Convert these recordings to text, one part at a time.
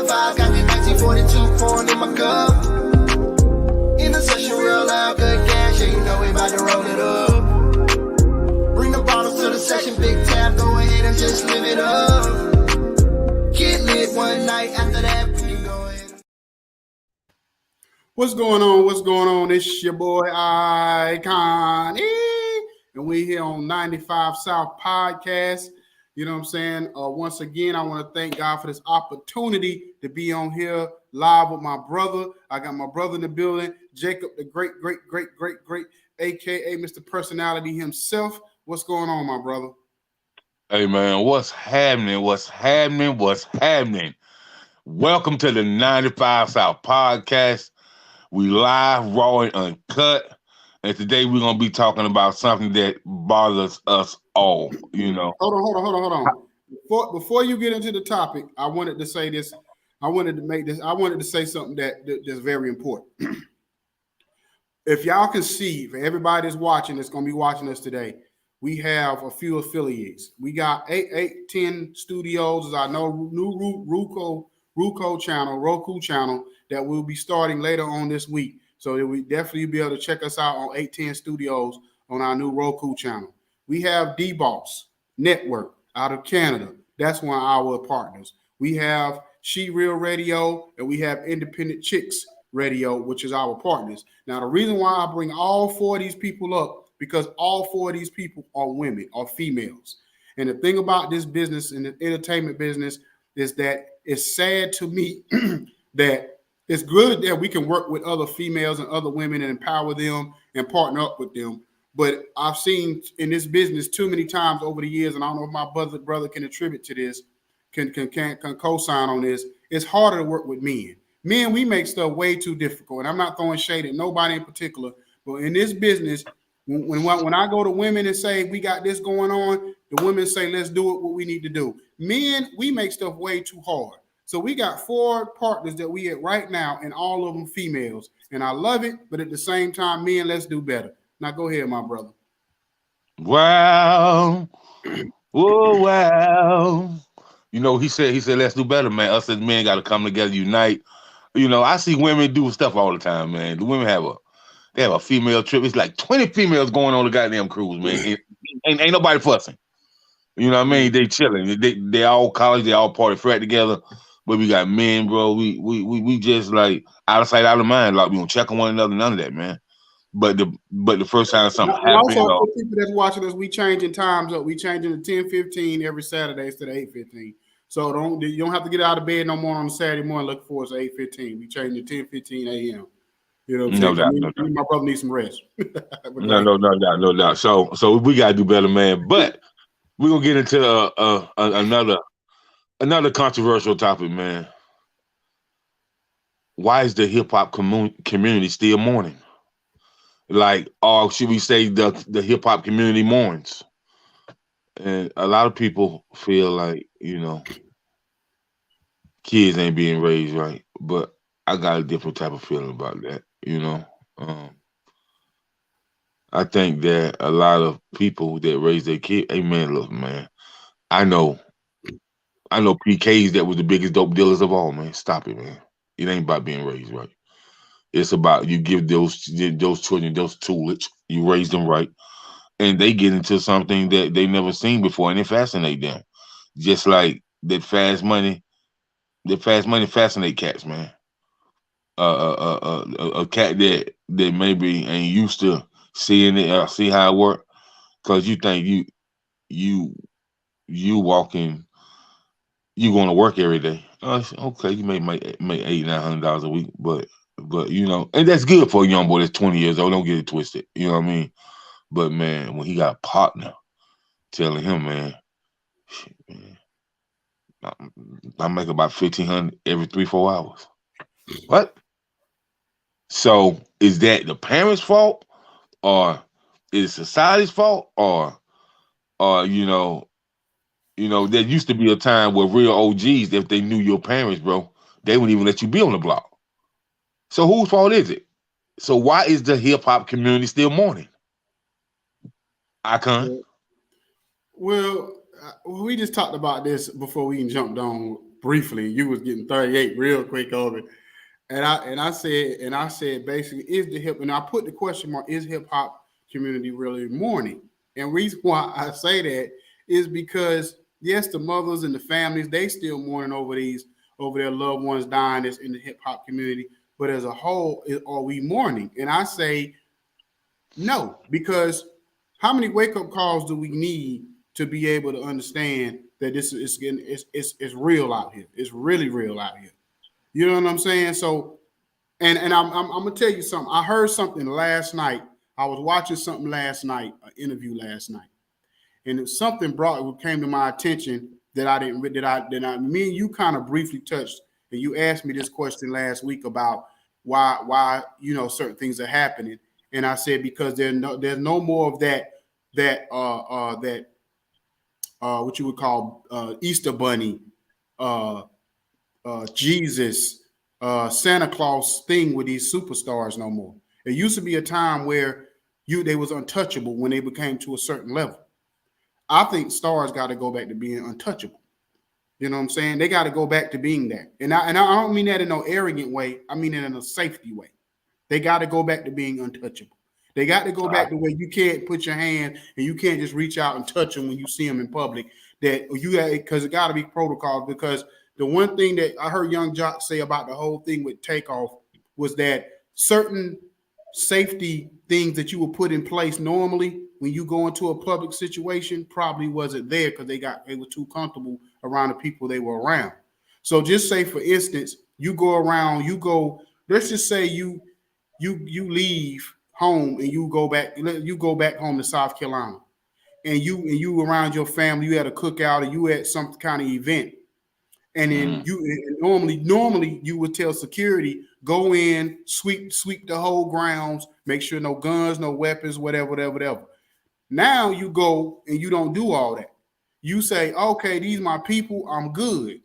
the vibe, got the 1942 pouring in my cup. In the session real loud, good gas, yeah, you know we about to roll it up. Bring the bottles to the session, big tab, go ahead and just live it up. Get lit one night, after that we can go ahead. What's going on? What's going on? It's your boy Icon. And we here on 95 South Podcast. You know what I'm saying? Once again, I want to thank God for this opportunity to be on here live with my brother. I got my brother in the building, Jacob, the great, aka Mr. Personality himself. What's going on, my brother? Hey man, what's happening? Welcome to the 95 South Podcast. We live, raw, and uncut. And today we're gonna be talking about something that bothers us all. You know. Hold on. Before you get into the topic, I wanted to say this. I wanted to say something that's very important. If y'all can see, for everybody that's watching, that's gonna be watching us today, we have a few affiliates. We got 10 studios, as I know, new Roku channel that we'll be starting later on this week. So that we definitely be able to check us out on 810 Studios on our new Roku channel. We have D-Boss Network out of Canada. That's one of our partners. We have She Real Radio, and we have Independent Chicks Radio, which is our partners. Now, the reason why I bring all four of these people up, because all four of these people are women, are females. And the thing about this business and the entertainment business is that it's sad to me that it's good that we can work with other females and other women and empower them and partner up with them. But I've seen in this business too many times over the years, and I don't know if my brother can attribute to this, can co-sign on this. It's harder to work with men. Men, we make stuff way too difficult. And I'm not throwing shade at nobody in particular, but in this business, when I go to women and say we got this going on, the women say let's do it what we need to do. Men, we make stuff way too hard. So we got 4 partners that we at right now, and all of them females. And I love it, but at the same time, men, let's do better. Now go ahead, my brother. Wow. Oh, wow. You know, he said, let's do better, man. Us as men got to come together, unite. You know, I see women do stuff all the time, man. The women have a female trip. It's like 20 females going on the goddamn cruise, man. Ain't nobody fussing. You know what I mean? They chilling. They all college. They all party frat together. But we got men, bro. We just like out of sight, out of mind. Like we don't check on one another. None of that, man. But the first time something happens, also for people that's watching us, we changing times up. We changing to 10:15 every Saturday instead of 8:15. So you don't have to get out of bed no more on a Saturday morning looking for us at 8:15. We changing to 10:15 a.m. You know what I'm saying? No doubt. My brother needs some rest. No doubt. So we gotta do better, man. But we're gonna get into another controversial topic, man. Why is the hip hop community still mourning? Like, or should we say the hip hop community mourns? And a lot of people feel like, you know, kids ain't being raised right. But I got a different type of feeling about that, you know. I think that a lot of people that raise their kid, hey man, look, man, I know PKs that was the biggest dope dealers of all, man. Stop it, man. It ain't about being raised right. It's about you give those children those tools, you raise them right, and they get into something that they never seen before, and it fascinate them. Just like that fast money fascinate cats, man. A cat that maybe ain't used to seeing it, see how it work, because you think you walking. You going to work every day. Okay, you may make $800-900 a week, but you know, and that's good for a young boy that's 20 years old. Don't get it twisted. You know what I mean? But man, when he got a partner telling him, man, shit, man, I make about $1,500 every 3-4 hours. What? So is that the parents' fault, or is it society's fault, or there used to be a time where real OGs, if they knew your parents, bro, they wouldn't even let you be on the block. So whose fault is it? So why is the hip hop community still mourning? Icon? Well, we just talked about this before we even jumped on briefly. You was getting 38 real quick over it. And I said basically, is the hip, and I put the question mark, is hip hop community really mourning? And reason why I say that is because yes, the mothers and the families, they still mourning over their loved ones dying that's in the hip hop community. But as a whole, are we mourning? And I say no, because how many wake up calls do we need to be able to understand that this is getting it's real out here? It's really real out here. You know what I'm saying? So, and I'm gonna tell you something. I heard something last night. I was watching something last night, an interview last night, and it, something came to my attention that I didn't me and you kind of briefly touched, and you asked me this question last week about why certain things are happening, and I said because there's no more of that what you would call Easter Bunny, Jesus, Santa Claus thing with these superstars no more. It used to be a time where they was untouchable when they became to a certain level. I think stars got to go back to being untouchable. You know what I'm saying? They got to go back to being that. And I don't mean that in no arrogant way. I mean it in a safety way. They got to go back to being untouchable. They got to go back to where you can't put your hand and you can't just reach out and touch them when you see them in public. That because it got to be protocols. Because the one thing that I heard Young Jock say about the whole thing with Takeoff was that certain safety things that you would put in place normally when you go into a public situation probably wasn't there because they were too comfortable around the people they were around. So just say, for instance, let's just say you leave home and you go back home to South Carolina, and you around your family, you had a cookout or you had some kind of event, and then normally you would tell security, go in, sweep the whole grounds, make sure no guns, no weapons, whatever. Now you go and you don't do all that. You say, okay, these my people, I'm good.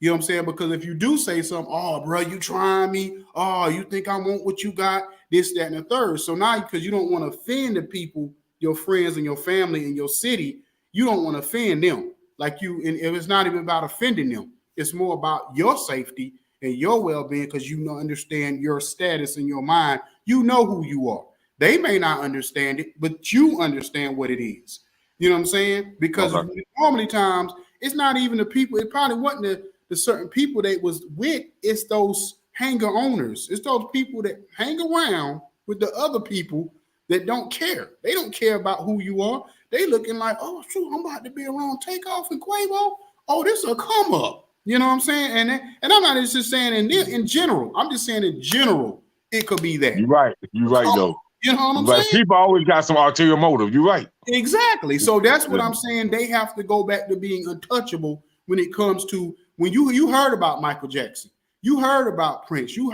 You know what I'm saying? Because if you do say something, oh, bro, you trying me? Oh, you think I want what you got? This, that, and the third. So now, because you don't want to offend the people, your friends and your family in your city, you don't want to offend them. And it's not even about offending them. It's more about your safety and your well-being because understand your status in your mind. You know who you are. They may not understand it, but you understand what it is. You know what I'm saying? Because normally times, it's not even the people. It probably wasn't the certain people that was with. It's those hanger owners. It's those people that hang around with the other people that don't care. They don't care about who you are. They looking like, oh, shoot, I'm about to be around Takeoff and Quavo. Oh, this will come up. You know what I'm saying? And I'm not just saying in general. I'm just saying in general, it could be that. You're right. Though. You know what I'm saying? People always got some ulterior motive. You're right. Exactly. So that's what I'm saying. They have to go back to being untouchable when it comes to when you heard about Michael Jackson, you heard about Prince, you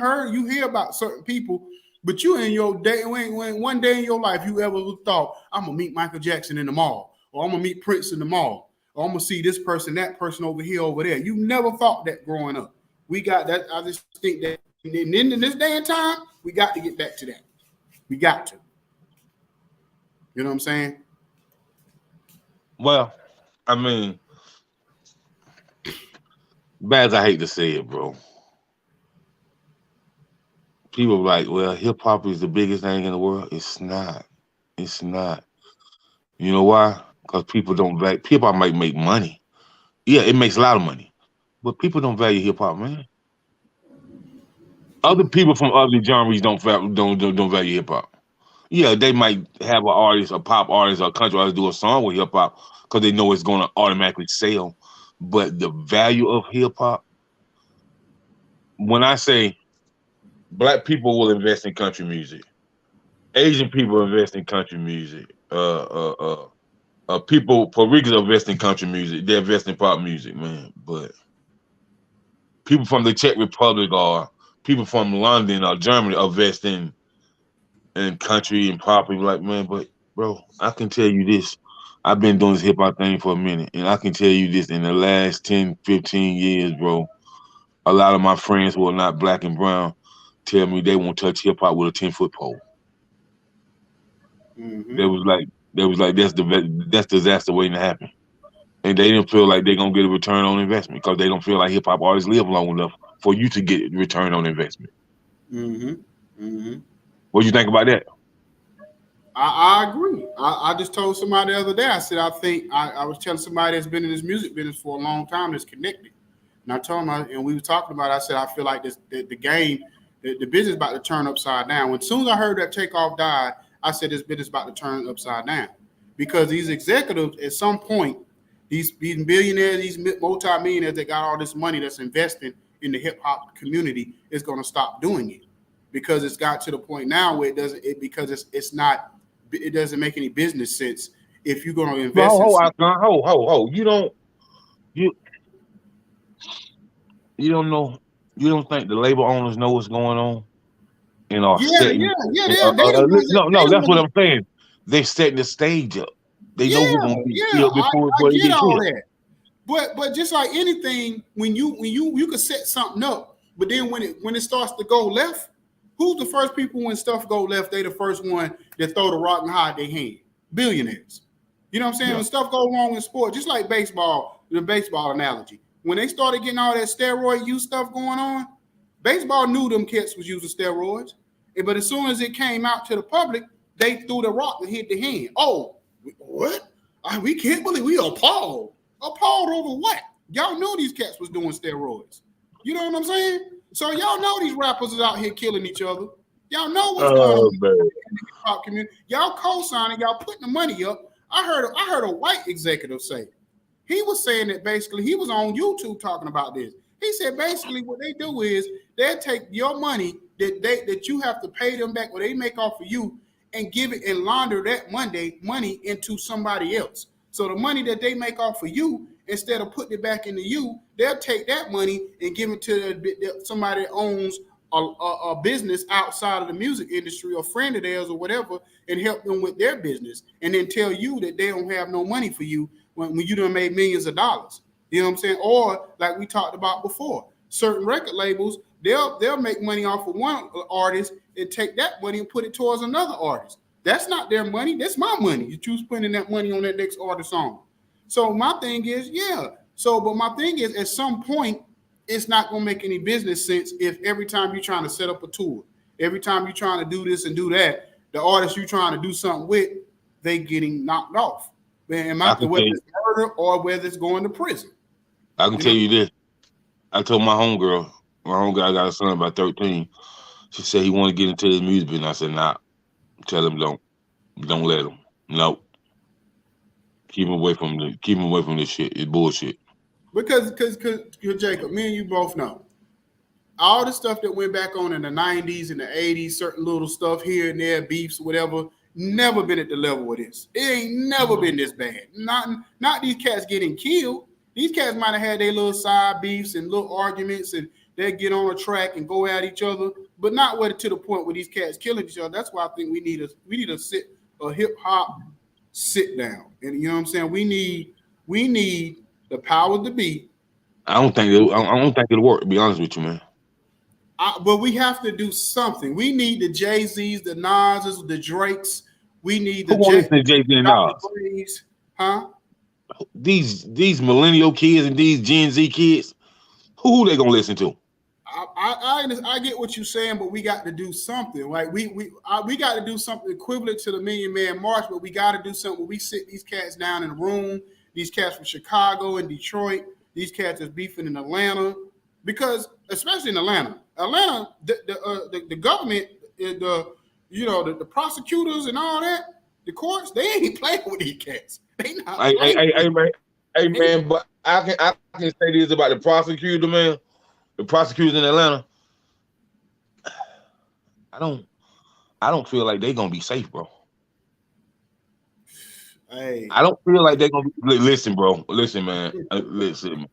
hear about certain people, but you in your day, when one day in your life you ever thought, I'm gonna meet Michael Jackson in the mall, or I'm gonna meet Prince in the mall, or I'm gonna see this person, that person over here, over there. You never thought that growing up. We got that. I just think that in this day and time, we got to get back to that. We got to. You know what I'm saying? Well, I mean, bad as I hate to say it, bro. People are like, well, hip hop is the biggest thing in the world. It's not. It's not. You know why? Because people don't value. Hip hop might make money. Yeah, it makes a lot of money, but people don't value hip hop, man. Other people from other genres don't value hip hop. Yeah, they might have an artist, a pop artist, or a country artist do a song with hip hop because they know it's going to automatically sell. But the value of hip hop, when I say Black people will invest in country music, Asian people invest in country music, people, Puerto Ricans invest in country music, they invest in pop music, man. But people from the Czech Republic or people from London or Germany invest in country and pop. People like, man, but bro, I can tell you this. I've been doing this hip hop thing for a minute, and I can tell you this: in the last 10, 15 years, bro, a lot of my friends who are not Black and brown tell me they won't touch hip hop with a 10-foot pole. Mm-hmm. They was like, that's disaster waiting to happen. and they didn't feel like they're gonna get a return on investment because they don't feel like hip hop artists live long enough for you to get return on investment. Mm-hmm. Mm-hmm. What do you think about that? I agree. I just told somebody the other day. I said I was telling somebody that's been in this music business for a long time that's connected, and I told him, and we were talking about it, I said I feel like the game, the business about to turn upside down. When soon as I heard that Takeoff died, I said this business about to turn upside down because these executives at some point, these billionaires, these multi-millionaires that got all this money that's investing in the hip hop community is going to stop doing it because it's got to the point now where it doesn't make any business sense if you're going to invest You you don't know, you don't think the label owners know what's going on and are setting they the ones that no, that's what I'm saying. They're setting the stage up. They know who's gonna be killed before I they get get all killed. that. But just like anything, when you can set something up, but then when it starts to go left, who's the first people when stuff go left? They the first one that throw the rock and hide their hand. Billionaires. You know what I'm saying? Yeah. When stuff go wrong in sport, just like baseball, the baseball analogy. When they started getting all that steroid use stuff going on, baseball knew them kids was using steroids. But as soon as it came out to the public, they threw the rock and hit the hand. Oh, what? We can't believe we appalled. Appalled over what? Y'all knew these cats was doing steroids. You know what I'm saying? So y'all know these rappers is out here killing each other. Y'all know what's going on in the hip hop community. Y'all co-signing, y'all putting the money up. I heard a white executive say, he was saying that basically he was on YouTube talking about this. He said basically what they do is they'll take your money that you have to pay them back, what they make off of you, and give it and launder that money into somebody else. So the money that they make off of you, instead of putting it back into you, they'll take that money and give it to somebody that owns a business outside of the music industry, or a friend of theirs or whatever, and help them with their business, and then tell you that they don't have no money for you when you done made millions of dollars. You know what I'm saying? Or like we talked about before, certain record labels, they'll make money off of one artist and take that money and put it towards another artist. That's not their money. That's my money. You choose spending that money on that next artist song. So my thing is, but my thing is, at some point, it's not going to make any business sense if every time you're trying to set up a tour, every time you're trying to do this and do that, the artist you're trying to do something with, they getting knocked off. Man, whether it's murder or whether it's going to prison. I can tell you this. I told my homegirl got a son about 13. She said he wanted to get into the music business. I said, nah, tell him don't let him. Nope. Keep him away from this shit. It's bullshit. Because Jacob, me and you both know all the stuff that went back on in the 90s and the 80s, certain little stuff here and there, beefs, whatever, never been at the level of this. It ain't never been this bad. Not these cats getting killed. These cats might have had their little side beefs and little arguments, and they get on a track and go at each other, but not to the point where these cats killing each other. That's why I think we need a hip hop sit down. And you know what I'm saying? We need the power to be. I don't think it'll work, to be honest with you, man. But we have to do something. We need the Jay-Z's, the Nas's, the Drakes. We need the Jay-Z and Nas. Huh? These millennial kids and these Gen Z kids, who they gonna listen to? I get what you're saying, but we got to do something. Like we got to do something equivalent to the Million Man March, but we got to do something where we sit these cats down in a room. These cats from Chicago and Detroit. These cats is beefing in Atlanta, because especially in Atlanta, the government, the prosecutors and all that, the courts, they ain't playing with these cats. They not. Hey man, but I can say this about the prosecutor, man. The prosecutors in Atlanta, I don't feel like they're gonna be safe, bro. Hey, I don't feel like they're gonna be. Listen, bro. Listen, man. Listen.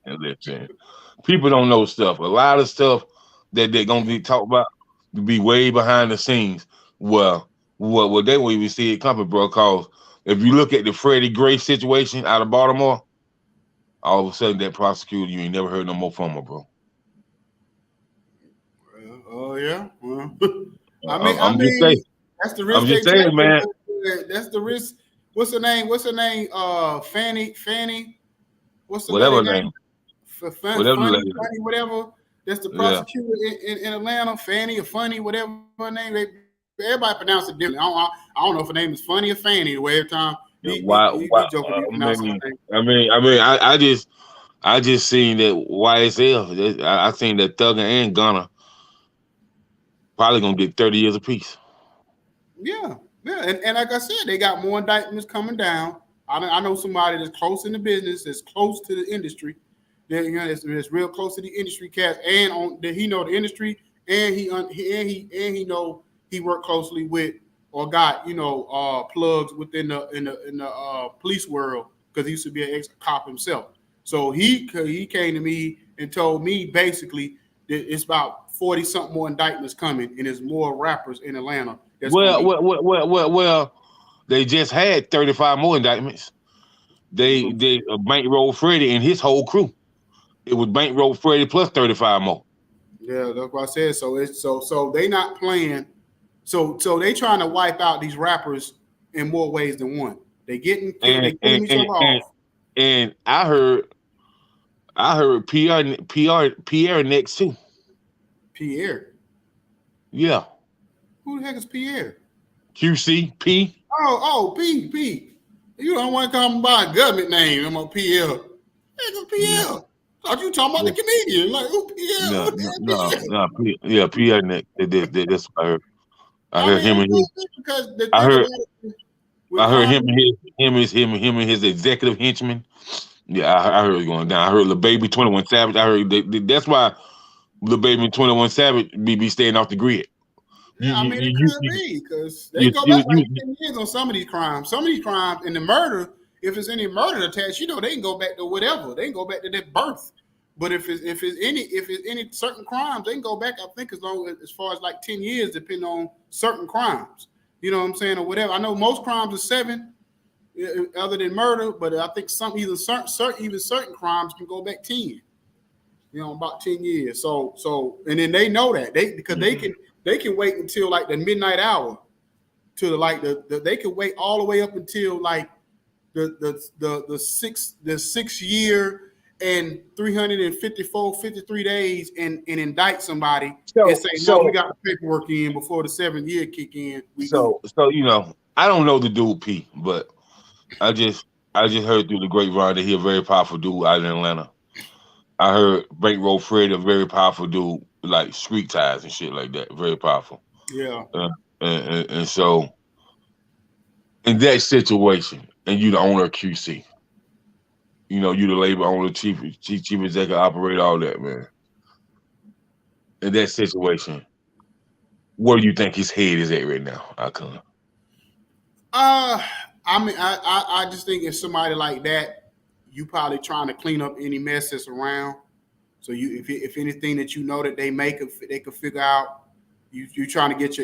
People don't know stuff. A lot of stuff that they're gonna be talked about to be way behind the scenes. Well, they won't even see it coming, bro. Cause if you look at the Freddie Gray situation out of Baltimore, all of a sudden that prosecutor, you ain't never heard no more from her, bro. Oh yeah. Well, I'm just saying. That's the risk. I'm just saying, man. That's the risk. What's her name? Fanny. what's the lady Whatever name? name. Whatever the lady. Funny, whatever. That's the Yeah. prosecutor in Atlanta, Fanny or Funny, whatever her name. Everybody pronounce it differently. I don't know if her name is Funny or Fanny. The way every time Why? these jokers be pronouncing her name. I just seen that YSL. I seen that Thugger and Gunna probably gonna get 30 years apiece. Yeah, yeah, and like I said, they got more indictments coming down. I know somebody that's close in the business, that's close to the industry, that that's real close to the industry cast, and on that he know the industry, and he know he worked closely with or got plugs within the police world because he used to be an ex cop himself. So he came to me and told me basically that it's about 40 something more indictments coming, and there's more rappers in Atlanta. Well, they just had 35 more indictments. They bankroll Freddie and his whole crew. It was bankroll Freddie plus 35 more. Yeah, that's what I said. So it's so they not playing. So they trying to wipe out these rappers in more ways than one. They getting they killing each other off. And I heard Pierre next too. Pierre. Yeah. Who the heck is Pierre? QCP. Oh, P. You don't want to call him by a government name. I'm on Pierre. Heck is Pierre. Thought you talking about the comedian. Like, who Pierre? No, Pierre next. That's what I heard. I heard him and his. I heard him and his executive henchman. Yeah, I heard it going down. I heard Lil Baby 21 Savage. I heard that's why Lil Baby 21 Savage be staying off the grid. Yeah, it could be because they go back like 10 years on some of these crimes. Some of these crimes and the murder, if there's any murder attached, they can go back to whatever. They can go back to their birth. But if it's any certain crimes, they can go back, I think, as far as like 10 years, depending on certain crimes. You know what I'm saying, or whatever. I know most crimes are 7, other than murder, but I think even certain crimes can go back 10. About 10 years. So and then they know that because they can wait until like the midnight hour to like they can wait all the way up until like the 6 year and 353 days and indict somebody and say, no, we got the paperwork in before the 7th year kick in. I don't know the dude P, but I just heard through the grapevine that he's a very powerful dude out in Atlanta. I heard Bankroll Fred, a very powerful dude, like street ties and shit like that. Very powerful. Yeah. And so in that situation, and you the owner of QC, you the labor owner, chief executive operator, all that, man. In that situation, where do you think his head is at right now, Icon? I just think if somebody like that, you probably trying to clean up any mess that's around. So if anything that that they could figure out, you trying to get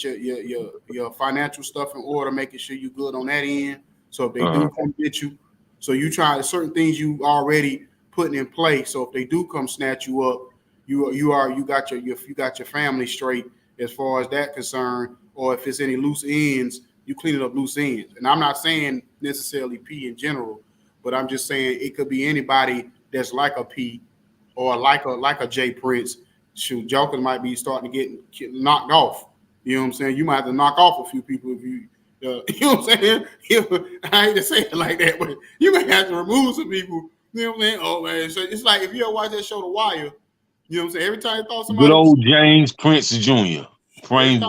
your financial stuff in order, making sure you good on that end. So if they do come get you, so you try certain things you already putting in place. So if they do come snatch you up, you got your family straight as far as that concern. Or if it's any loose ends, you clean it up loose ends. And I'm not saying necessarily P in general, but I'm just saying it could be anybody that's like a P or like a J Prince. Shoot, jokers might be starting to get knocked off. You know what I'm saying? You might have to knock off a few people if you, you know what I'm saying? I hate to say it like that, but you may have to remove some people. You know what I'm saying? Oh man, so it's like if you ever watch that show, The Wire. You know what I'm saying? Every time you thought somebody, good old James Prince Jr.,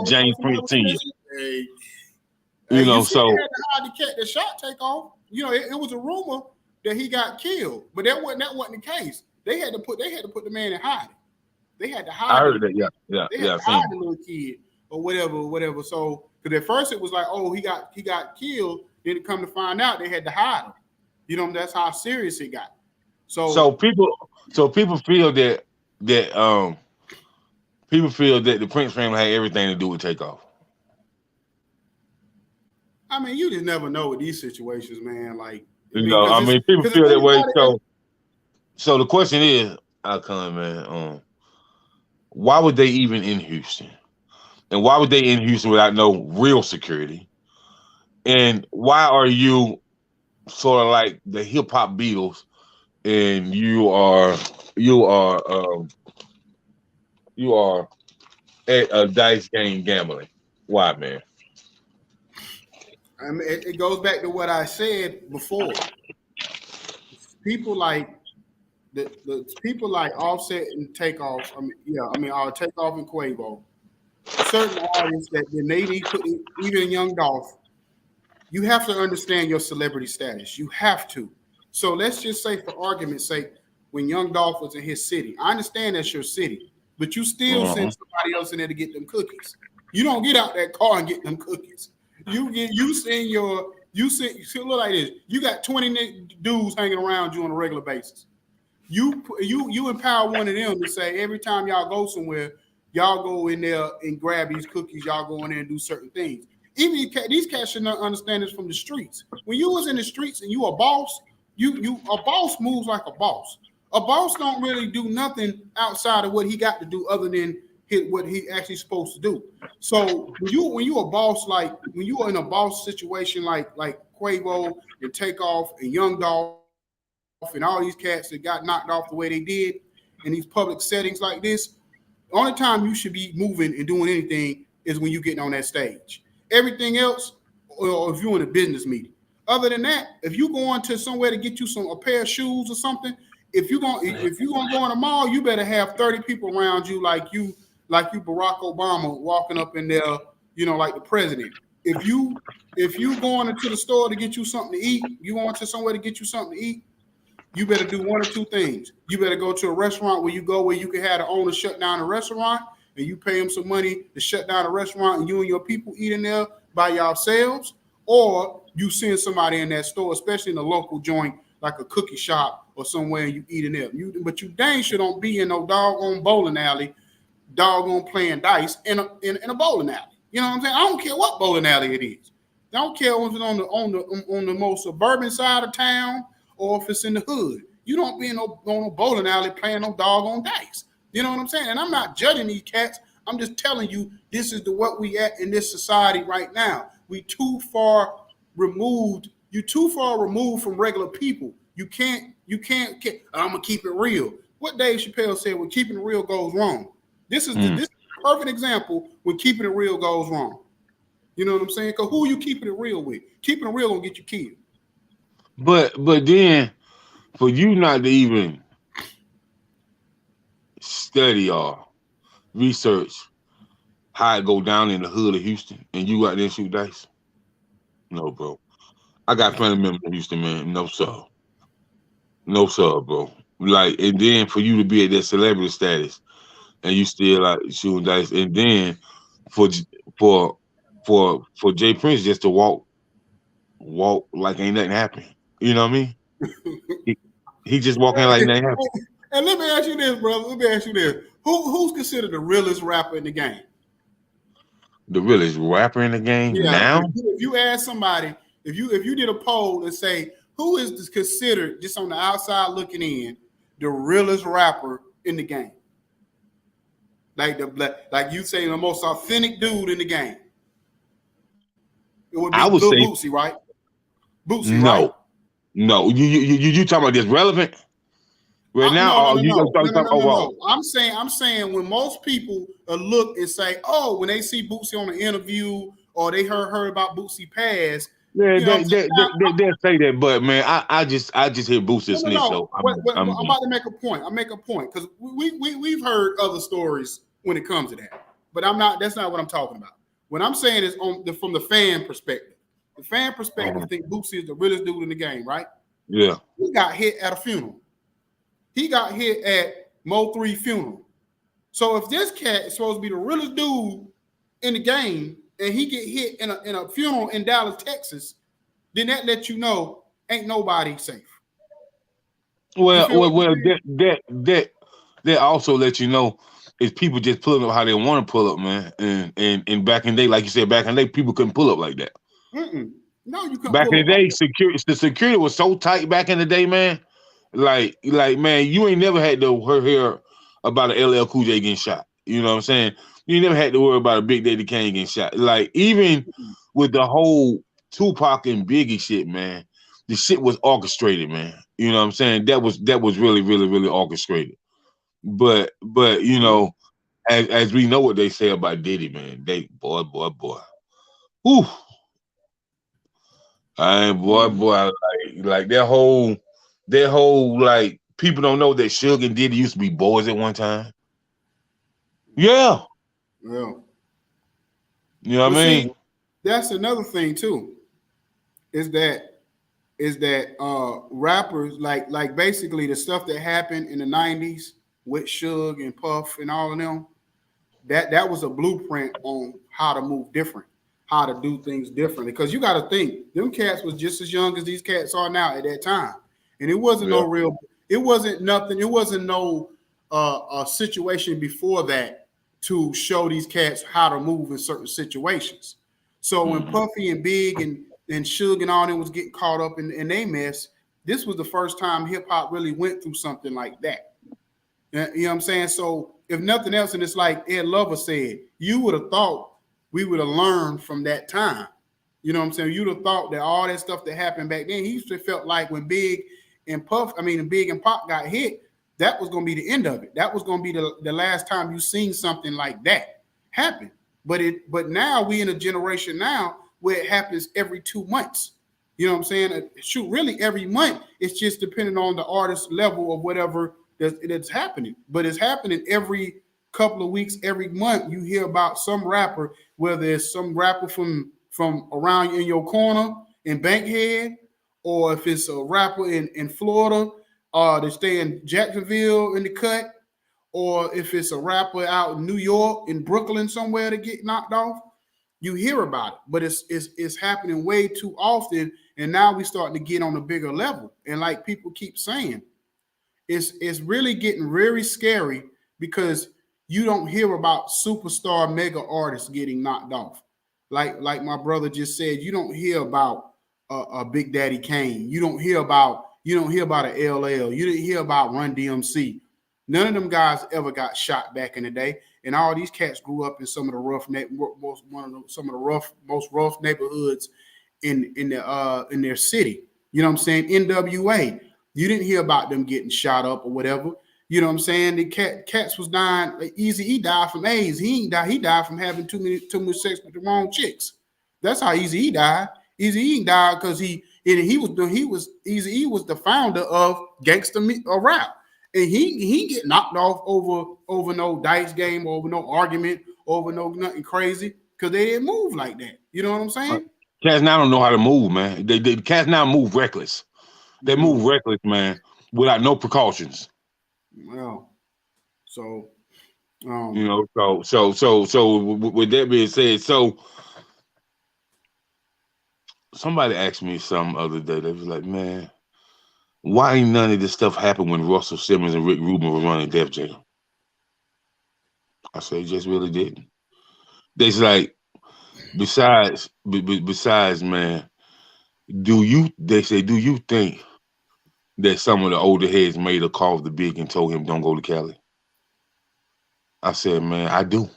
James Prince Sr. Hey, so had to hide the shot take off. It was a rumor that he got killed, but that wasn't the case. They had to put the man in hiding. They had to hide. I heard that. Yeah. They had to hide the little kid or whatever. So, because at first it was like, oh, he got killed. Then it come to find out they had to hide him. That's how serious it got. So people feel that the Prince family had everything to do with Takeoff. I mean, you just never know with these situations, man. Like, people feel that way. So the question is, Icon, man, why would they even in Houston? And why would they in Houston without no real security? And why are you sort of like the hip hop Beatles and you are at a dice game gambling. Why, man? I mean, it goes back to what I said before. People like the people like Offset and Takeoff. Takeoff and Quavo. Certain artists that when they need put even Young Dolph, you have to understand your celebrity status. You have to. So let's just say, for argument's sake, when Young Dolph was in his city, I understand that's your city, but you still send somebody else in there to get them cookies. You don't get out that car and get them cookies. You send look like this. You got 20 dudes hanging around you on a regular basis. You empower one of them to say every time y'all go somewhere, y'all go in there and grab these cookies. Y'all go in there and do certain things. Even these cats should not understand this from the streets. When you was in the streets and you a boss, a boss moves like a boss. A boss don't really do nothing outside of what he got to do other than what he actually supposed to do. So when you a boss, like when you are in a boss situation like Quavo and Takeoff and Young Dolph and all these cats that got knocked off the way they did in these public settings like this, the only time you should be moving and doing anything is when you getting on that stage. Everything else, or if you're in a business meeting. Other than that, if you going to somewhere to get you a pair of shoes or something, if you're gonna go in a mall, you better have 30 people around you like you Barack Obama walking up in there, like the president. If you going into the store to get you something to eat, you going to somewhere to get you something to eat, you better do one or two things. You better go to a restaurant where you can have the owner shut down the restaurant and you pay him some money to shut down the restaurant and you and your people eat in there by yourselves, or you send somebody in that store, especially in a local joint like a cookie shop or somewhere, and you eat in there. But you dang sure don't be in no doggone bowling alley, doggone playing dice in a bowling alley. You know what I'm saying? I don't care what bowling alley it is. I don't care if it's on the most suburban side of town or if it's in the hood. You don't be in no bowling alley playing no doggone dice. You know what I'm saying? And I'm not judging these cats. I'm just telling you this is what we at in this society right now. We too far removed. You too far removed from regular people. You can't. I'm gonna keep it real. What Dave Chappelle said, when keeping it real goes wrong. This is the perfect example when keeping it real goes wrong. You know what I'm saying? Because who are you keeping it real with? Keeping it real gonna get you killed. But then, for you not to even study or research how it go down in the hood of Houston, and you out there and shoot dice, no, bro. I got family members in Houston, man. No, sir. No, sir, bro. Like, and then for you to be at that celebrity status, and you still like shooting dice, and then for Jay Prince just to walk like ain't nothing happened. You know what I mean? he just walking like nothing happened. And let me ask you this, brother. Let me ask you this: who's considered the realest rapper in the game? The realest rapper in the game now? If you ask somebody, if you did a poll and say who is considered, just on the outside looking in, the realest rapper in the game, like you say, the most authentic dude in the game, it would be Bootsy, right? Bootsy, no, right? No. You talking about this relevant right now? No. I'm saying when most people look and say, oh, when they see Bootsy on an interview or they heard about Bootsy pass. Yeah, they'll say that, but man, I just hear Bootsy snitch. So I'm about to make a point. I make a point because we've heard other stories when it comes to that, but that's not what I'm talking about. What I'm saying is from the fan perspective. The fan perspective, I think Bootsy is the realest dude in the game, right? Yeah. He got hit at a funeral. He got hit at Mo3 funeral. So if this cat is supposed to be the realest dude in the game, and he get hit in a funeral in Dallas, Texas, then that lets you know ain't nobody safe. Well, that also lets you know is people just pulling up how they want to pull up, man. And back in the day, like you said, back in the day, people couldn't pull up like that. No, you couldn't. Back in the day, the security was so tight back in the day, man. Like man, you ain't never had to hear about an LL Cool J getting shot. You know what I'm saying? You never had to worry about a Big Daddy Kane getting shot. Like, even with the whole Tupac and Biggie shit, man, the shit was orchestrated, man. You know what I'm saying? That was really, really, really orchestrated. But you know, as we know what they say about Diddy, man, they boy. Whew. I ain't boy, like that whole like people don't know that Suge and Diddy used to be boys at one time. Yeah. Well, You know but what I see, mean? that's another thing too. Is that rappers like basically the stuff that happened in the 90s with Suge and Puff and all of them, that was a blueprint on how to move different, how to do things differently. Because you got to think, them cats was just as young as these cats are now at that time, and it wasn't Yeah. no real, it wasn't nothing, it wasn't no situation before that to show these cats how to move in certain situations. So when Mhm. Puffy and Big and Suge and all them was getting caught up in they mess, this was the first time hip hop really went through something like that. You know what I'm saying? So if nothing else, and it's like Ed Lover said, you would have thought we would have learned from that time. You know what I'm saying? You'd have thought that all that stuff that happened back then, he used to felt like when Big and Big and Pop got hit, that was going to be the end of it. That was going to be the last time you seen something like that happen. But now we in a generation now where it happens every 2 months. You know what I'm saying? Shoot, really every month. It's just depending on the artist level of whatever that's happening. But it's happening every couple of weeks, every month. You hear about some rapper, whether it's some rapper from around in your corner in Bankhead, or if it's a rapper in Florida, they stay in Jacksonville in the cut, or if it's a rapper out in New York, in Brooklyn somewhere to get knocked off, you hear about it. But it's happening way too often, and now we starting to get on a bigger level. And like people keep saying, it's really getting very scary because you don't hear about superstar mega artists getting knocked off. Like my brother just said, you don't hear about a Big Daddy Kane. You don't hear about an LL. You didn't hear about Run DMC. None of them guys ever got shot back in the day, and all these cats grew up in some of the most rough neighborhoods in their city. You know what I'm saying? NWA. You didn't hear about them getting shot up or whatever. You know what I'm saying? The cats was dying. Like Easy, he died from AIDS. He ain't die. He died from having too much sex with the wrong chicks. That's how Easy he died. Easy he died because he Easy was the founder of gangster rap, and he get knocked off over no dice game, over no argument, over no nothing crazy because they didn't move like that. You know what I'm saying? Cats now don't know how to move, man. They cats now move reckless. They move reckless, man, without no precautions. Well, so You know, so with that being said, so somebody asked me some other day. They was like, man, why ain't none of this stuff happen when Russell Simmons and Rick Rubin was running Def Jam? I said, it just really didn't. They's like, besides, man, do you think that some of the older heads made a call to Big and told him don't go to Cali? I said, man, I do,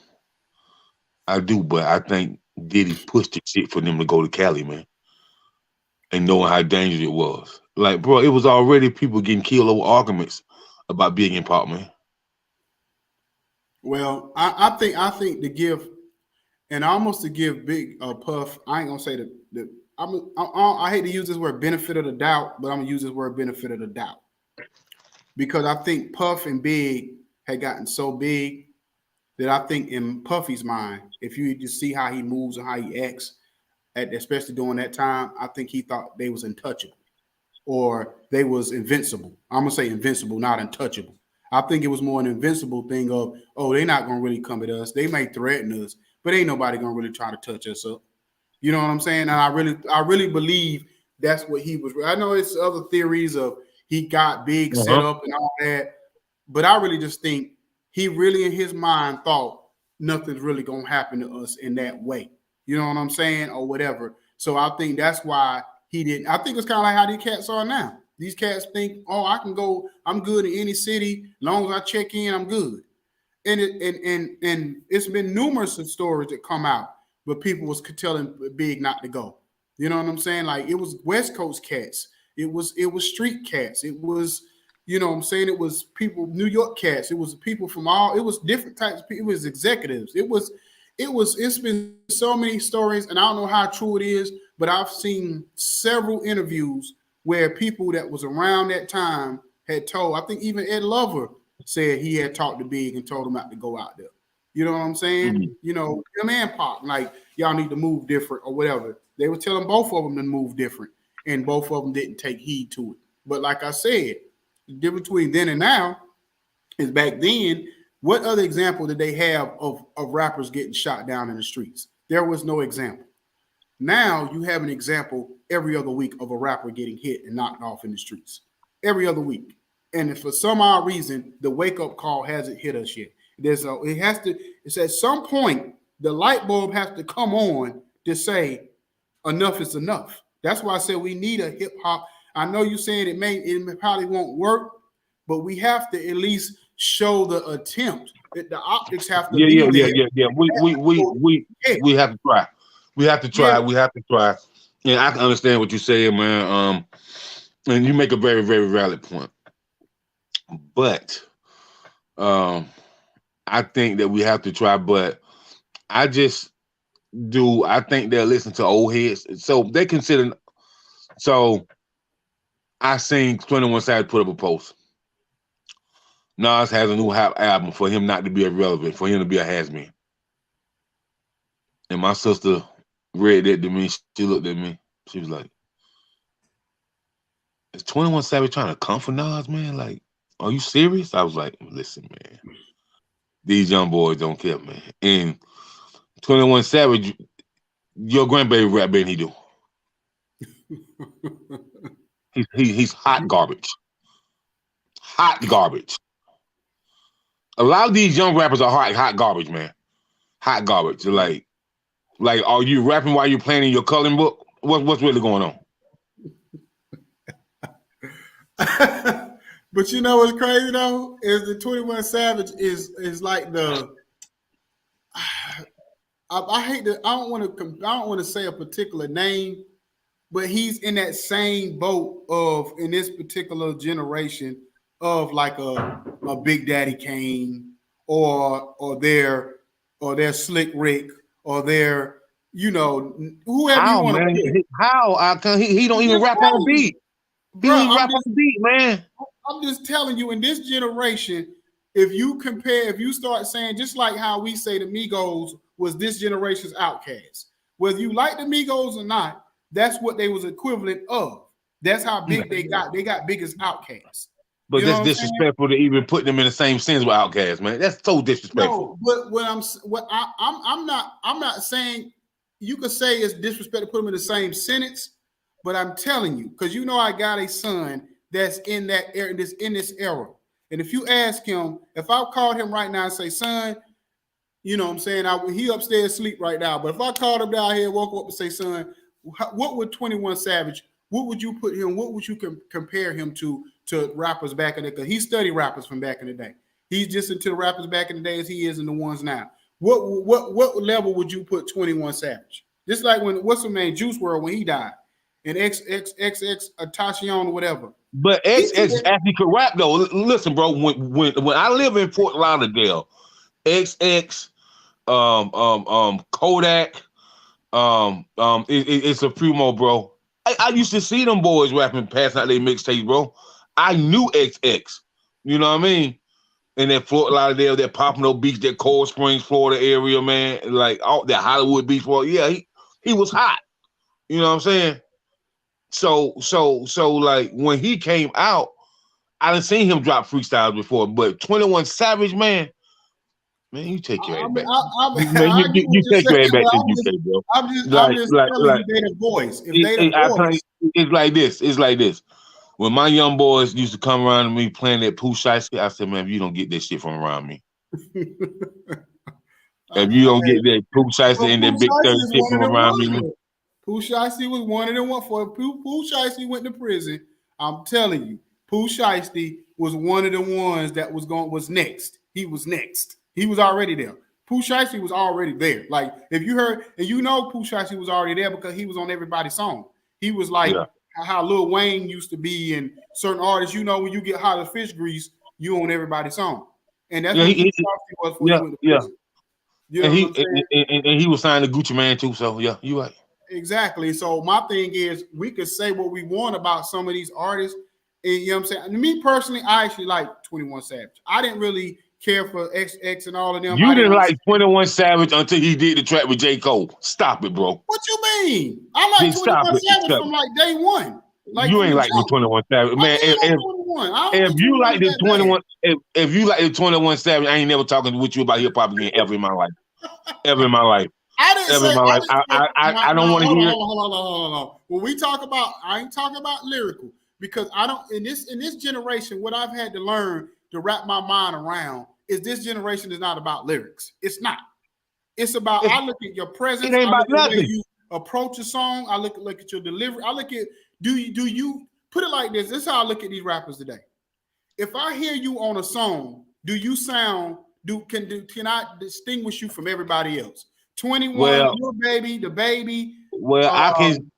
but I think Diddy pushed the shit for them to go to Cali, man, and knowing how dangerous it was. Like, bro, it was already people getting killed over arguments about Big and Pop, man. well, I think to give and almost to give Big Puff, I ain't gonna say the I hate to use this word benefit of the doubt, but I'm gonna use this word benefit of the doubt because I think Puff and Big had gotten so big that I think in Puffy's mind, if you just see how he moves and how he acts, especially during that time, I think he thought they was untouchable or they was invincible. I'm gonna say invincible, not untouchable. I think it was more an invincible thing of, oh, they're not gonna really come at us. They may threaten us, but ain't nobody gonna really try to touch us up. You know what I'm saying? And I really believe that's what he was. I know it's other theories of he got Big set up and all that, but I really just think he really in his mind thought nothing's really gonna happen to us in that way. You know what I'm saying? Or whatever. So I think that's why he didn't. I think it's kind of like how these cats are now. These cats think, oh, I can go, I'm good in any city. As long as I check in, I'm good. And it's been numerous of stories that come out, but people was telling Big not to go. You know what I'm saying? Like it was West Coast cats It was street cats. It was, you know what I'm saying? It was people, New York cats. It was people from all, it was different types of people. It was executives. It's been so many stories, and I don't know how true it is, but I've seen several interviews where people that was around that time had told, I think even Ed Lover said he had talked to Big and told him not to go out there. You know what I'm saying? Mhm. You know, him and Pac, like, y'all need to move different or whatever. They were telling both of them to move different, and both of them didn't take heed to it. But like I said, the difference between then and now is back then, what other example did they have of rappers getting shot down in the streets? There was no example. Now you have an example every other week of a rapper getting hit and knocked off in the streets. Every other week. And if for some odd reason the wake-up call hasn't hit us yet. It's at some point the light bulb has to come on to say enough is enough. That's why I said we need a hip hop. I know you're saying it probably won't work, but we have to at least show the attempt. That the optics have to be there. Yeah. We have to try. We have to try. Yeah. We have to try. And I can understand what you're saying, man. And you make a very, very valid point. But I think that we have to try. But I think they'll listen to old heads. So they consider. So I seen 21 Savage put up a post. Nas has a new album for him not to be irrelevant, for him to be a has-been. And my sister read that to me. She looked at me. She was like, is 21 Savage trying to come for Nas, man? Like, are you serious? I was like, listen, man. These young boys don't care, man. And 21 Savage, your grandbaby rap better than he do. He's hot garbage. Hot garbage. A lot of these young rappers are hot garbage, man. Hot garbage. Like, are you rapping while you're playing in your coloring book? What's really going on? But you know what's crazy though is the 21 Savage is like the. I hate to. I don't want to say a particular name, but he's in that same boat of in this particular generation of like a Big Daddy Kane or their Slick Rick or their, you know, whoever how, you want man? to. How? He don't even rap on beat. He don't even rap on beat, man. I'm just telling you, in this generation, if you start saying, just like how we say the Migos was this generation's outcast, whether you like the Migos or not, that's what they was equivalent of. That's how big they got. They got big as outcasts. But that's disrespectful to even put them in the same sentence with Outkast, man. That's so disrespectful. No, but I'm not saying you could say it's disrespectful to put them in the same sentence, but I'm telling you, because you know I got a son that's in that era, in this era. And if you ask him, if I called him right now and say, son, you know what I'm saying, he upstairs asleep right now, but if I called him down here, woke up and say, son, what would 21 Savage, what would you put him, what would you compare him to rappers back in the day? Because he studied rappers from back in the day. He's just into the rappers back in the day as he is in the ones now. What level would you put 21 Savage? Just like when, what's his name, Juice WRLD, when he died, and XXX Tentacion or whatever. But XX actually could rap though. Listen, bro, when I live in Fort Lauderdale, XX, Kodak, it's a few more, bro. I used to see them boys rapping, passing out their mixtapes, bro. I knew XX. You know what I mean? In that Fort Lauderdale, that Pompano Beach, that Cold Springs, Florida area, man. Like all that Hollywood Beach, well, yeah, he was hot. You know what I'm saying? So like when he came out, I didn't see him drop freestyles before, but 21 Savage, man, you take your ass back. You take your ass back to the UK, bro. I'm just telling you they the voice. If they the voice. It's like this. It's like this. When my young boys used to come around to me playing that Pooh Shiesty, I said, man, if you don't get this shit from around me. If you don't get that Pooh Shiesty and that Big 30 shit from around me. Pooh Shiesty was wanted and one for Pooh Shiesty went to prison. I'm telling you, Pooh Shiesty was one of the ones that was next. He was next. He was already there. Pooh Shiesty was already there. Like if you heard, and you know Pooh Shiesty was already there because he was on everybody's song. He was like how Lil Wayne used to be, and certain artists. You know, when you get hot as fish grease, you own everybody's song, and that's Yeah, what Pooh Shiesty was before he went to yeah. prison. You know And what he I'm saying? and he was signed to Gucci Man too. So yeah, you right. Exactly. So my thing is, we could say what we want about some of these artists. And, you know what I'm saying? And me personally, I actually like 21 Savage. I didn't really care for XX and all of them. You I didn't didn't like understand. 21 Savage until he did the track with J. Cole. Stop it, bro. What you mean? I like Just stop 21 it. Savage Stop from it. like day one. Like You from ain't the like the jump. 21 Savage, I man. did like 21. I don't If think you 21 like is the that 21, if you like the 21 Savage, I ain't never talking with you about hip hop again ever in my life. Ever in my life. I didn't Ever say. in my I life. didn't say. I don't want to Hold on, hear it. hold on. When we talk about, I ain't talking about lyrical because I don't. In this generation, what I've had to learn to wrap my mind around is this generation is not about lyrics. It's not. It's about. I look at your It presence. ain't I about look at the way nothing. you approach a song. I look at your delivery. I look at do you put it like this? This is how I look at these rappers today. If I hear you on a song, do you sound can I distinguish you from everybody else? 21, Well, Lil Baby, the Baby, well, I can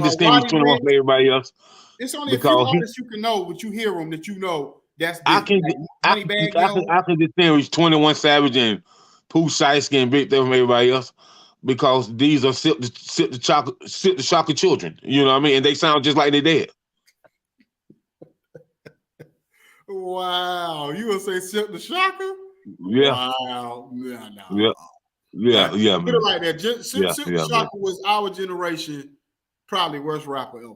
distinguish Waddy 21 Rich. from everybody else It's only a few because artists you can know, but you hear them that you know that's I them. can Like Moneybagg Yo. I can distinguish 21 Savage and Pooh Shiesty and Big Thing from everybody else because these are sip the chocolate children. You know what I mean? And they sound just like they did. Wow, you gonna say Silk the Shocker? Yeah, Wow, no. yeah, Put it man. like that. Silk the Man. Shocker was our generation, probably worst rapper ever.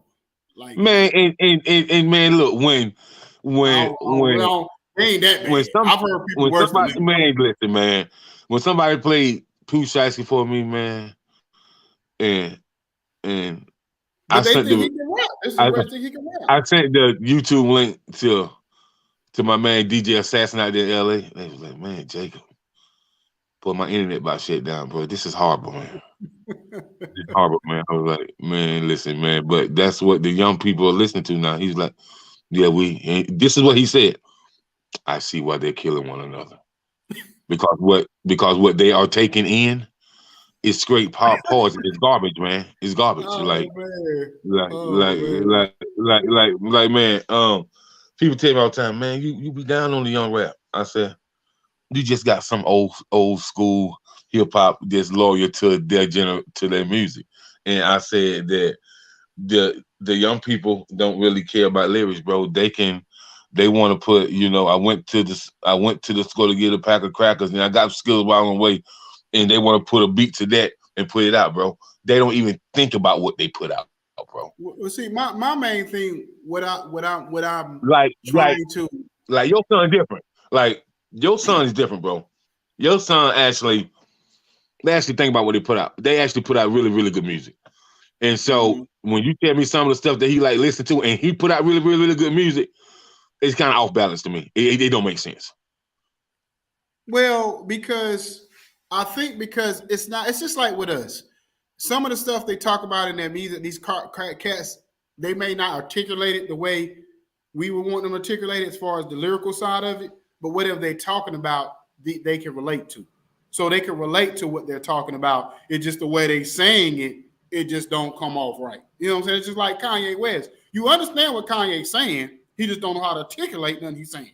Like Man, and man, look, when well, they ain't that bad. I've heard people when worse than somebody them. man, listen, man, when somebody played Pooh Shiesty for me, man, and I But they sent think the he can rap. This is I, where they think he can rap. I sent the YouTube link to my man DJ Assassin out there in LA. They was like, man, Jacob, put my internet about shut down, bro. This is horrible, man. It's horrible, man. I was like, man, listen, man. But that's what the young people are listening to now. He's like, yeah, and this is what he said. I see why they're killing one another. Because what they are taking in is straight poison. It's garbage, man. It's garbage. Oh, Like, man. like, Oh, like, man. like, man. People tell me all the time, man, you be down on the young rap. I said, you just got some old school hip hop that's loyal to their music. And I said that the young people don't really care about lyrics, bro. They want to put, I went to the store to get a pack of crackers and I got skills while on the way, and they want to put a beat to that and put it out, bro. They don't even think about what they put out, bro. Well, see, my main thing, what I'm Like trying to. like your son different. Like your son is different, bro. Your son they actually think about what they put out. They actually put out really, really good music. And so when you tell me some of the stuff that he like listen to and he put out really, really, really good music, it's kind of off balance to me. It don't make sense. Well, because I think because it's just like with us. Some of the stuff they talk about in their music, these cats, they may not articulate it the way we would want them to articulate it as far as the lyrical side of it, but whatever they're talking about, they can relate to. So they can relate to what they're talking about. It's just the way they saying it, it just don't come off right. You know what I'm saying? It's just like Kanye West. You understand what Kanye's saying, he just don't know how to articulate nothing he's saying.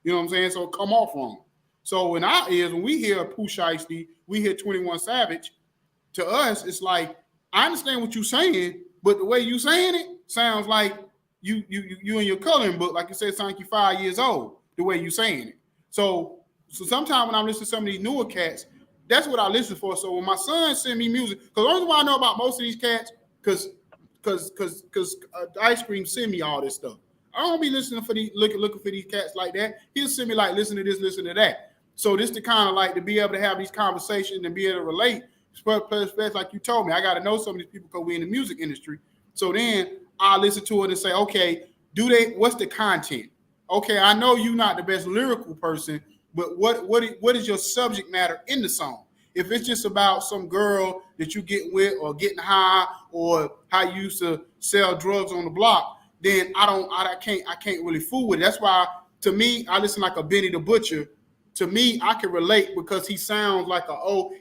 You know what I'm saying? So it come off wrong. So in our ears, when we hear Pooh Shiesty, we hear 21 Savage, to us, it's like, I understand what you're saying, but the way you saying it sounds like you in your coloring book, like you said, sounds like you're 5 years old, the way you saying it. So sometimes when I'm listening to some of these newer cats, that's what I listen for. So when my son send me music, because the only reason why I know about most of these cats, because Ice Cream send me all this stuff. I don't be listening for looking for these cats like that. He'll send me like, listen to this, listen to that. So this to kind of like to be able to have these conversations and be able to relate. Especially like you told me, I got to know some of these people because we're in the music industry. So then I listen to it and say, okay, what's the content? Okay, I know you're not the best lyrical person, but what is your subject matter in the song? If it's just about some girl that you get with or getting high or how you used to sell drugs on the block, then I can't really fool with it. That's why to me, I listen like a Benny the Butcher. To me, I can relate because he sounds like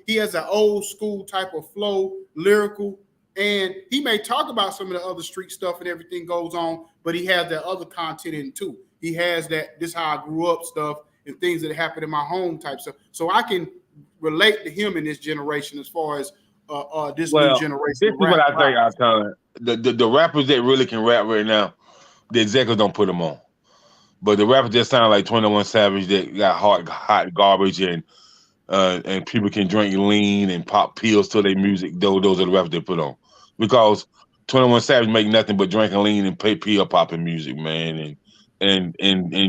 he has an old school type of flow, lyrical, And he may talk about some of the other street stuff and everything goes on, but he has that other content in it too. He has that this how I grew up stuff and things that happened in my home type stuff. So I can relate to him in this generation as far as this new generation. This is what I think. I tell the rappers that really can rap right now, the executives don't put them on. But the rappers that sound like 21 Savage that got hot garbage and people can drink lean and pop pills to their music, those are the rappers they put on. Because 21 Savage make nothing but drinking lean and pill popping music, man. And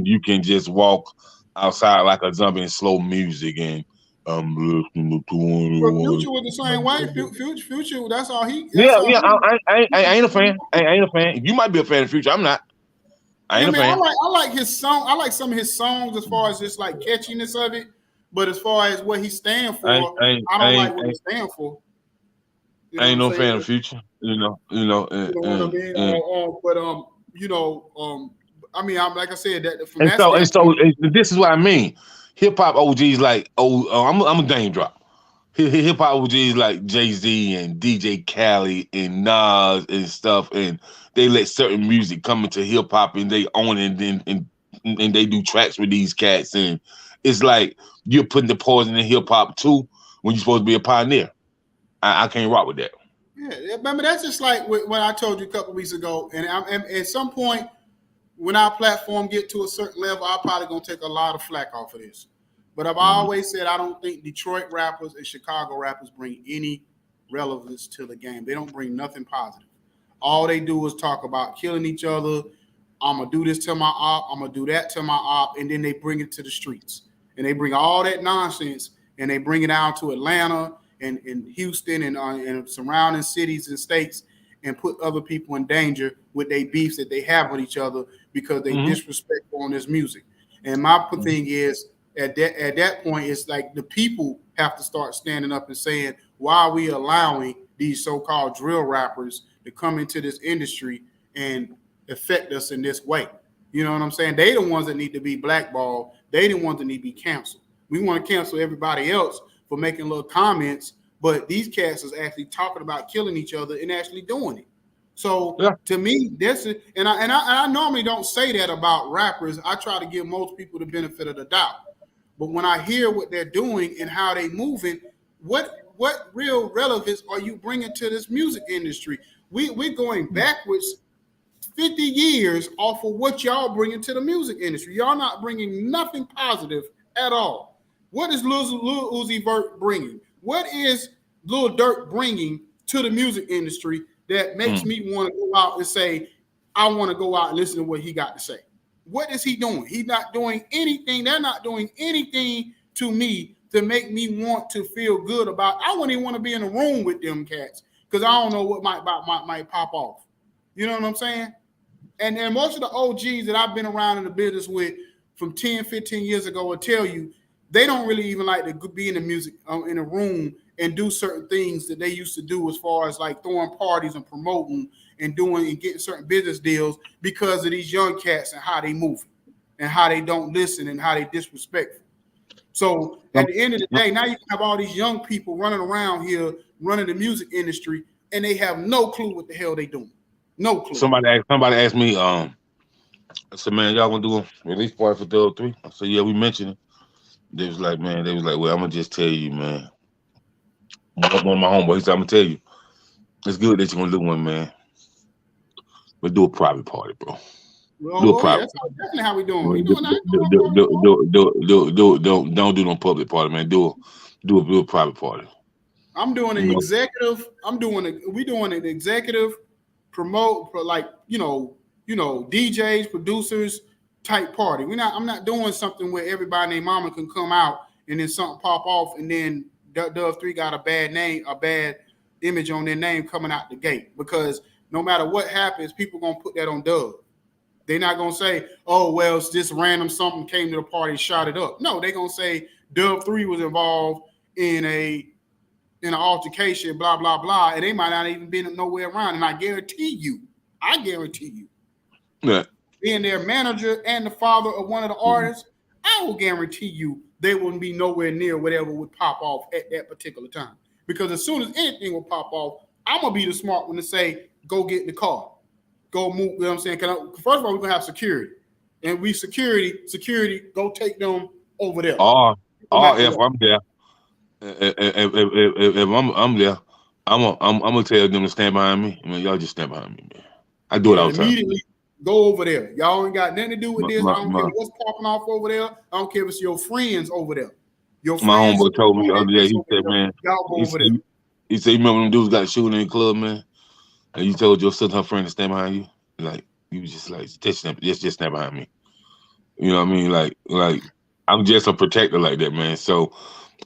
you can just walk outside like a zombie in slow music and I'm listening to 21. Future was the same way. Future, that's all he. I ain't a fan. I ain't a fan. You might be a fan of Future. I'm not. I ain't a fan. I like his song. I like some of his songs as far as just like catchiness of it. But as far as what he stand for, I don't like what he stand for. You know I ain't no fan of Future. You know what I mean? Like I said, this is what I mean. Hip hop OGs like I'm a name drop. Hip hop OGs like Jay-Z and DJ Khaled and Nas and stuff, and they let certain music come into hip hop and they own it and they do tracks with these cats, and it's like you're putting the poison in hip hop too when you're supposed to be a pioneer. I can't rock with that. Yeah, remember that's just like what I told you a couple weeks ago, and at some point when our platform get to a certain level, I'm probably gonna take a lot of flack off of this. But I've always said I don't think Detroit rappers and Chicago rappers bring any relevance to the game. They don't bring nothing positive. All they do is talk about killing each other. I'm going to do this to my op. I'm going to do that to my op. And then they bring it to the streets. And they bring all that nonsense and they bring it out to Atlanta and Houston and surrounding cities and states and put other people in danger with their beefs that they have with each other because they disrespectful on this music. And my thing is, at that point, it's like the people have to start standing up and saying, why are we allowing these so-called drill rappers to come into this industry and affect us in this way? You know what I'm saying? They the ones that need to be blackballed. They the ones that need to be canceled. We want to cancel everybody else for making little comments, but these cats is actually talking about killing each other and actually doing it. So to me, that's it. And I normally don't say that about rappers. I try to give most people the benefit of the doubt. But when I hear what they're doing and how they moving, what real relevance are you bringing to this music industry? We're going backwards 50 years off of what y'all bringing to the music industry. Y'all not bringing nothing positive at all. What is Lil Uzi Vert bringing? What is Lil Durk bringing to the music industry that makes me want to go out and say, I want to go out and listen to what he got to say? What is he doing? He's not doing anything. They're not doing anything to me to make me want to feel good about. I wouldn't even want to be in a room with them cats because I don't know what might pop off. You know what I'm saying? And most of the OGs that I've been around in the business with from 10, 15 years ago will tell you they don't really even like to be in the music in a room and do certain things that they used to do as far as like throwing parties and promoting and doing and getting certain business deals because of these young cats and how they move and how they don't listen and how they disrespectful. So at the end of the day, now you have all these young people running around here running the music industry and they have no clue what the hell they doing. No clue. Somebody asked me, I said, man, y'all gonna do a release party for Dub 3? I said, yeah, we mentioned it. They was like, well, I'm gonna just tell you, man. One of my homeboys said, I'm gonna tell you, it's good that you're gonna do one, man. But do a private party, bro. Well, do a private. That's definitely how we doing. Don't do no public party, man. Do a private party. I'm doing an executive. We doing an executive promote for like DJs, producers type party. I'm not doing something where everybody and their mama can come out and then something pop off and then Dub 3 got a bad image on their name coming out the gate, because no matter what happens, people gonna put that on Dub. They're not gonna say, oh well, it's just random something came to the party and shot it up. No, they're gonna say Dub 3 was involved in an altercation, blah blah blah, and they might not even been nowhere around. And I guarantee you, yeah, being their manager and the father of one of the artists, I will guarantee you they wouldn't be nowhere near whatever would pop off at that particular time. Because as soon as anything will pop off, I'm gonna be the smart one to say, go get in the car, go move. You know what I'm saying? First of all, we're gonna have security, and we security, go take them over there. Or if I'm there, if I'm there, I'm gonna tell them to stand behind me. I mean, y'all just stand behind me, man. I do it all the time. Immediately go over there. Y'all ain't got nothing to do with this. I don't care what's popping off over there. I don't care if it's your friends over there. My homeboy told me the other day, he said, man, he said, you remember them dudes got shooting in the club, man? And you told your sister, her friend, to stand behind you? Like, you was just like, just stand behind me. You know what I mean? Like I'm just a protector like that, man. So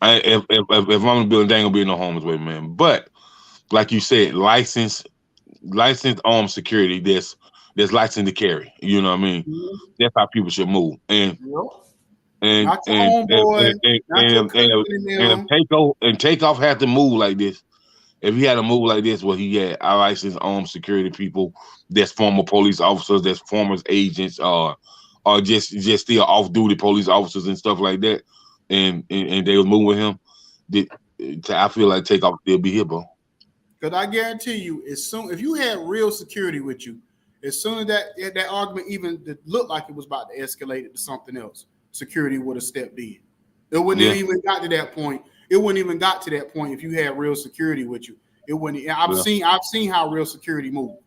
if I'm in the building, there ain't gonna be no homeless way, man. But like you said, licensed armed security, there's license to carry. You know what I mean? Mm-hmm. That's how people should move. And Takeoff had to move like this. If he had to move like this, well, he had our licensed armed security people, that's former police officers, that's former agents, or just still off-duty police officers and stuff like that, and they was moving with him. I feel like Takeoff still be here, bro. Because I guarantee you, if you had real security with you, as soon as that argument even looked like it was about to escalate to something else, security would have stepped in. It wouldn't have even got to that point. It wouldn't even got to that point if you had real security with you. It wouldn't. I've seen how real security move.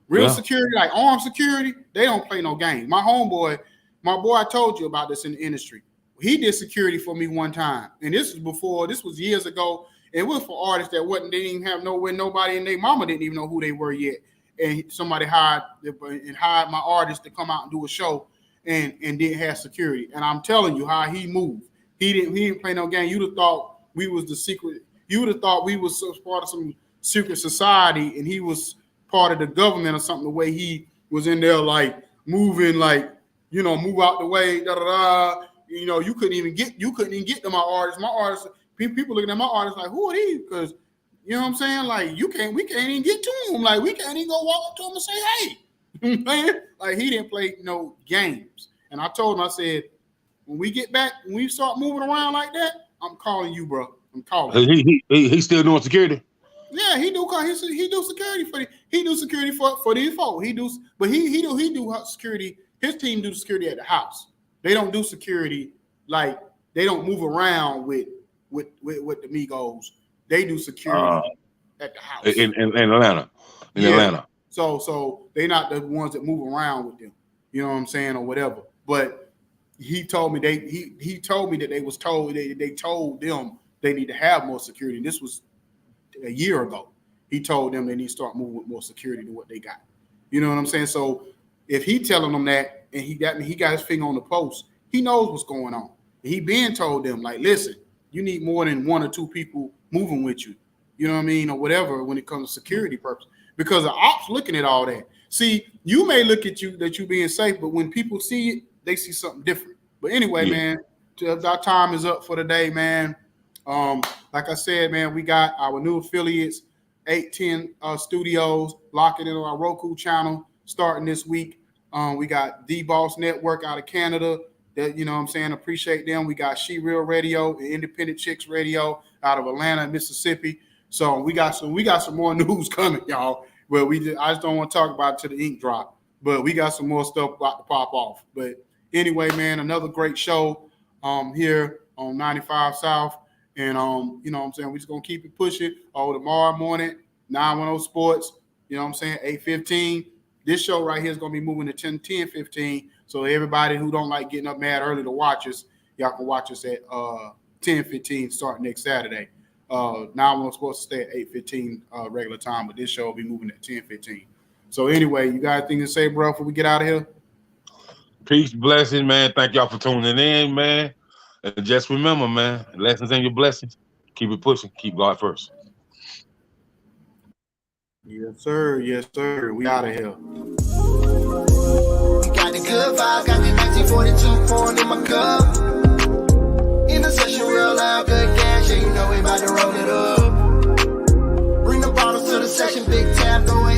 Real security, like armed security, they don't play no games. My boy, I told you about this in the industry. He did security for me one time, and this was years ago. It was for artists that they didn't even have nobody, and their mama didn't even know who they were yet. And somebody hired my artist to come out and do a show, and didn't have security. And I'm telling you how he moved. He didn't play no game. You'd have thought we was the secret. You would have thought we was part of some secret society, and he was part of the government or something. The way he was in there, like moving, like move out the way. Da da da. You couldn't even get to my artists. My artists, people looking at my artists like, who are these? Because you know what I'm saying? Like we can't even get to him. Like we can't even go walk up to him and say, hey. You know what I'm saying? Like he didn't play no games. And I told him, I said, when we get back, when we start moving around like that, I'm calling you, bro. I'm calling. He still doing security? Yeah, he do security for these folks. He do security. His team do security at the house. They don't do security like they don't move around with the Migos. They do security at the house in Atlanta. Atlanta. So they not the ones that move around with them. You know what I'm saying, or whatever. But he told me he told me that they told them they need to have more security. And this was a year ago. He told them they need to start moving with more security than what they got. You know what I'm saying? So if he telling them that, and he got his finger on the pulse, he knows what's going on. He been told them, like, listen, you need more than one or two people moving with you. You know what I mean? Or whatever when it comes to security purpose. Because the ops looking at all that. See, you may look at you that you being safe, but when people see it, they see something different. But anyway, man, our time is up for the day, man. Like I said, man, we got our new affiliates, 810 Studios, lock it in on our Roku channel starting this week. We got The Boss Network out of Canada. That, you know what I'm saying, appreciate them. We got She Real Radio and Independent Chicks Radio out of Atlanta, Mississippi. So we got some more news coming, y'all. Well, I just don't want to talk about it till the ink drop. But we got some more stuff about to pop off. But anyway, man, another great show here on 95 South. And you know what I'm saying, we're just gonna keep it pushing. Tomorrow morning, 910 Sports, you know what I'm saying, 8:15. This show right here is gonna be moving to 10:15. So everybody who don't like getting up mad early to watch us, y'all can watch us at 10:15 starting next Saturday. 910 Sports stay at 8:15 regular time, but this show will be moving at 10:15. So anyway, you got anything to say, bro, before we get out of here? Peace, blessings, man. Thank y'all for tuning in, man. And just remember, man, lessons and your blessings. Keep it pushing. Keep God first. Yes, sir. Yes, sir. We out of here. We got the good vibe, got the 1942 pouring in my cup. In the session, real loud, good gas, yeah, you know we about to roll it up. Bring the bottles to the session, big tab,